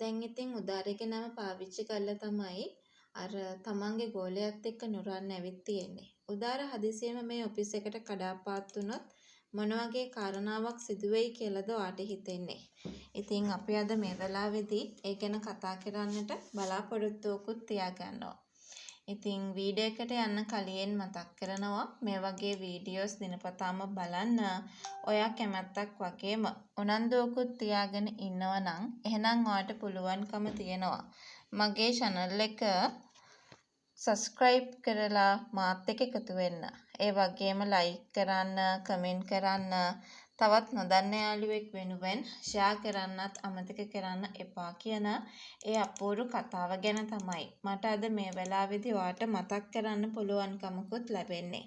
දැන් ඉතින් උදාරේගේ නම පාවිච්චි කරලා තමයි අර තමන්ගේ ගෝලයාත් එක්ක නුරන්න ඇවිත් තියෙන්නේ. උදාර හදිසියෙම මේ ඔෆිස් එකට කඩාපාත් වුණොත් මොන වගේ කාරණාවක් සිදු වෙයි කියලාද ඔයාට හිතෙන්නේ? ඉතින් අපි අද මේ වෙලාවේදී ඒ ගැන කතා කරන්නට බලාපොරොත්තුවකුත් තියාගන්නවා. ඉතින් වීඩියෝ එකට යන්න කලින් මතක් කරනවා මේ වගේ වීඩියෝස් දිනපතාම බලන්න ඔයා කැමැත්තක් වගේම උනන්දුවකුත් තියාගෙන ඉන්නවා නම් එහෙනම් ඔයාට පුළුවන්කම තියෙනවා මගේ channel එක subscribe කරලා මාත් එක්ක එකතු වෙන්න. ඒ වගේම like කරන්න, comment කරන්න, තවත් නොදන්න යාළුවෙක් වෙනුවෙන් share කරන්නත් අමතක කරන්න එපා කියන ඒ අපූර්ව කතාව ගැන තමයි මට අද මේ වෙලාවේදී ඔයාට මතක් කරන්න පුළුවන්කමකුත් ලැබෙන්නේ.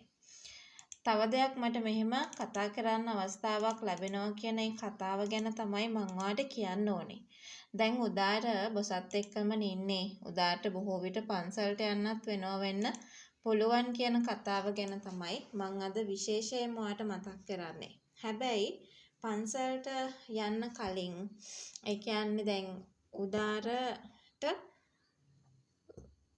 තව දෙයක් මට මෙහෙම කතා කරන්න අවස්ථාවක් ලැබෙනවා කියන ඒ කතාව ගැන තමයි මම ඔයාට කියන්න ඕනේ. දැන් උදාර බොසත් එක්කම ඉන්නේ. උදාට බොහෝ විට පන්සලට යන්නත් වෙන්න පුළුවන් කියන කතාව ගැන තමයි මම අද විශේෂයෙන්ම ඔයාට මතක් කරන්නේ. හැබැයි පන්සලට යන්න කලින් ඒ කියන්නේ දැන් උදාරට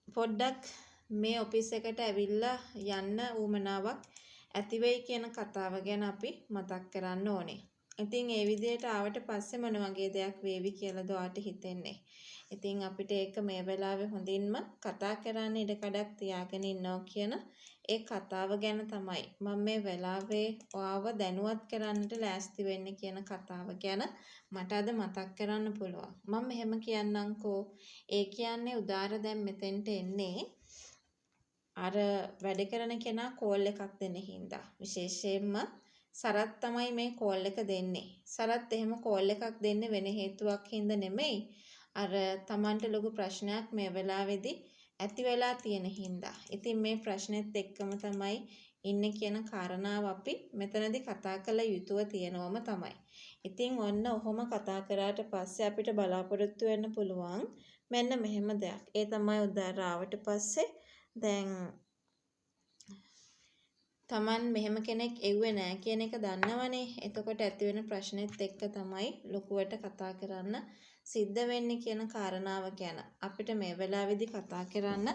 පොඩ්ඩක් මේ ඔෆිස් එකට ඇවිල්ලා යන්න උවමනාවක් ඇති වෙයි කියන කතාව ගැන අපි මතක් කරන්න ඕනේ. ඉතින් ඒ විදිහට ආවට පස්සේ මොන වගේ දෙයක් වේවි කියලාද ඔයාට හිතෙන්නේ? ඉතින් අපිට ඒක මේ වෙලාවේ හොඳින්ම කතා කරන්න ඉඩකඩක් තියාගෙන ඉන්නවා කියන ඒ කතාව ගැන තමයි මම මේ වෙලාවේ ඔයාව දැනුවත් කරන්නට ලෑස්ති වෙන්නේ කියන කතාව ගැන මට අද මතක් කරන්න පුළුවන්. මම මෙහෙම කියන්නම්කෝ. ඒ කියන්නේ උදාර දැන් මෙතෙන්ට එන්නේ අර වැඩ කරන කෙනා කෝල් එකක් දෙන්න හින්දා. විශේෂයෙන්ම සරත් තමයි මේ කෝල් එක දෙන්නේ. සරත් එහෙම කෝල් එකක් දෙන්නේ වෙන හේතුවක් හින්දා නෙමෙයි. අර Tamanට ලොකු ප්‍රශ්නයක් මේ වෙලාවේදී ඇති වෙලා තියෙන හින්දා. ඉතින් මේ ප්‍රශ්නෙත් එක්කම තමයි ඉන්නේ කියන කාරණාව අපි මෙතනදී කතා කළ යුතුව තියෙනවම තමයි. ඉතින් ඔන්න ඔහොම කතා කරාට පස්සේ අපිට බලාපොරොත්තු වෙන්න පුළුවන් මෙන්න මෙහෙම දෙයක්. ඒ තමයි උදාර ආවට පස්සේ දැන් Taman මෙහෙම කෙනෙක් එව්වේ නෑ කියන එක දන්නවනේ. එතකොට ඇති වෙන ප්‍රශ්නෙත් එක්ක තමයි ලොකුවට කතා කරන්න සිද්ධ වෙන්නේ කියන කාරණාව ගැන අපිට මේ වෙලාවේදී කතා කරන්න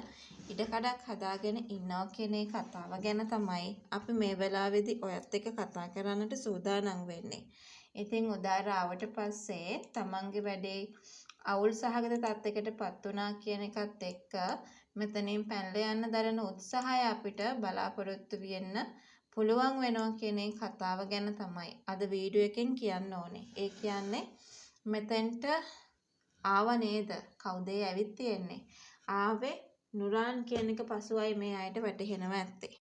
ඉඩකඩක් හදාගෙන ඉන්නවා කියන ඒ කතාව ගැන තමයි අපි මේ වෙලාවේදී ඔයත් එක්ක කතා කරන්නට සූදානම් වෙන්නේ. ඉතින් උදාර ආවට පස්සේ Tamanගේ වැඩේ අවුල් සහගත තත්යකටපත් වුණා කියන එකත් එක්ක මෙතනින් පැනලා යන්න දරන උත්සාහය අපිට බලාපොරොත්තු වෙන්න පුළුවන් වෙනවා කියන ඒ කතාව ගැන තමයි අද වීඩියෝ එකෙන් කියන්න ඕනේ. ඒ කියන්නේ මෙතෙන්ට ආව නේද? කවුද ඇවිත් තියෙන්නේ? ආවේ නුරාන් කියන එක පසුවයි මේ අයට වැටහෙනවා ඇත්තේ.